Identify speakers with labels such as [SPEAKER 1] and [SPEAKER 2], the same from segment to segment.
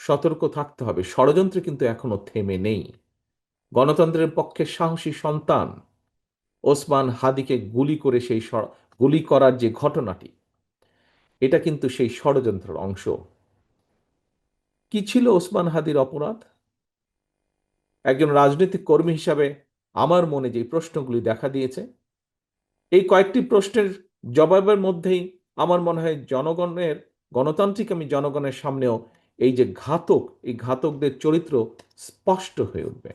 [SPEAKER 1] সতর্ক থাকতে হবে, ষড়যন্ত্র কিন্তু এখনো থেমে নেই। গণতন্ত্রের পক্ষে সাহসী সন্তান ওসমান হাদিকে গুলি করার যে ঘটনাটি, এটা কিন্তু সেই ষড়যন্ত্রের অংশ। কি ছিল ওসমান হাদির অপরাধ? একজন রাজনৈতিক কর্মী হিসাবে আমার মনে যে প্রশ্নগুলি দেখা দিয়েছে, এই কয়েকটি প্রশ্নের জবাবের মধ্যেই আমার মনে হয় গণতান্ত্রিক আমি জনগণের সামনেও এই যে ঘাতক, এই ঘাতকদের চরিত্র স্পষ্ট হয়ে উঠবে।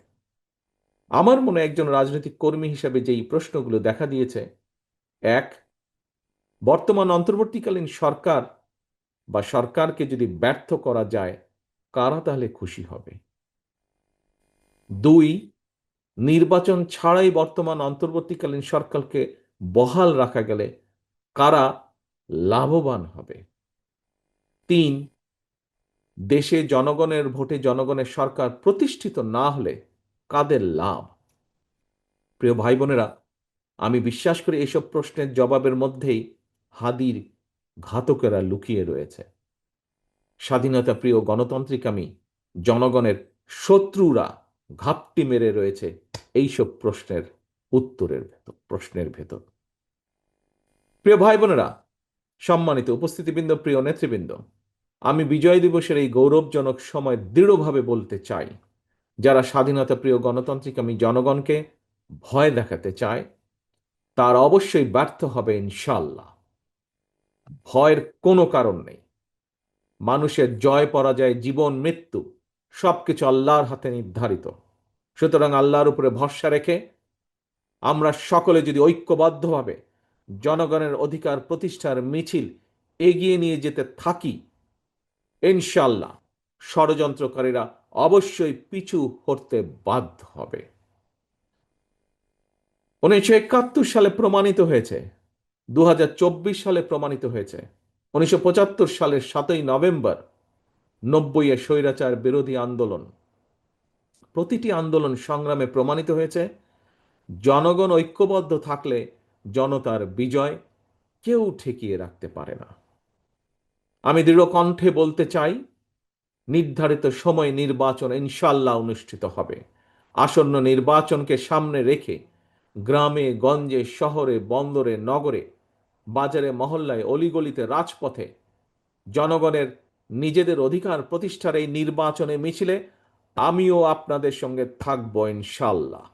[SPEAKER 1] আমার মনে একজন রাজনৈতিক কর্মী হিসাবে যেই প্রশ্নগুলো দেখা দিয়েছে: এক, বর্তমান অন্তর্বর্তীকালীন সরকার বা সরকারকে যদি ব্যর্থ করা যায়, কারা তাহলে খুশি হবে? দুই, নির্বাচন ছাড়াই বর্তমান অন্তর্বর্তীকালীন সরকারকে বহাল রাখা গেলে কারা লাভবান হবে? তিন, দেশে জনগণের ভোটে জনগণের সরকার প্রতিষ্ঠিত না হলে কাদের লাভ? প্রিয় ভাই বোনেরা, আমি বিশ্বাস করি এইসব প্রশ্নের জবাবের মধ্যেই হাদির ঘাতকেরা লুকিয়ে রয়েছে। স্বাধীনতা প্রিয় গণতান্ত্রিকামী জনগণের শত্রুরা ঘাপটি মেরে রয়েছে এইসব প্রশ্নের ভেতর। প্রিয় ভাই বোনেরা, সম্মানিত উপস্থিতিবৃন্দ, প্রিয় নেতৃবৃন্দ, আমি বিজয় দিবসের এই গৌরবজনক সময় দৃঢ়ভাবে বলতে চাই, যারা স্বাধীনতা প্রিয় গণতান্ত্রিকামী জনগণকে ভয় দেখাতে চায়, তার অবশ্যই ব্যর্থ হবে ইনশাল্লাহ। ভয়ের কোনো কারণ নেই। মানুষের জয় পরাজয়, জীবন মৃত্যু সবকিছু আল্লাহর হাতে নির্ধারিত। সুতরাং আল্লাহর উপরে ভরসা রেখে আমরা সকলে যদি ঐক্যবদ্ধভাবে জনগণের অধিকার প্রতিষ্ঠার মিছিল এগিয়ে নিয়ে যেতে থাকি, ইনশাল্লাহ ষড়যন্ত্রকারীরা অবশ্যই পিছু হটতে বাধ্য হবে। 1971 সালে প্রমাণিত হয়েছে, 2024 সালে প্রমাণিত হয়েছে, 1975 সালের 7ই নভেম্বর 90-এ স্বৈরাচার বিরোধী আন্দোলন, প্রতিটি আন্দোলন সংগ্রামে প্রমাণিত হয়েছে, জনগণ ঐক্যবদ্ধ থাকলে জনতার বিজয় কেউ ঠেকিয়ে রাখতে পারে না। আমি দৃঢ় কণ্ঠে বলতে চাই, নির্ধারিত সময় নির্বাচন ইনশাল্লাহ অনুষ্ঠিত হবে। আসন্ন নির্বাচনকে সামনে রেখে গ্রামে গঞ্জে, শহরে বন্দরে, নগরে, বাজারে, মহল্লায়, অলিগলিতে, রাজপথে জনগণের নিজেদের অধিকার প্রতিষ্ঠার এই নির্বাচনে মিছিলে আমিও আপনাদের সঙ্গে থাকবো ইনশাল্লাহ।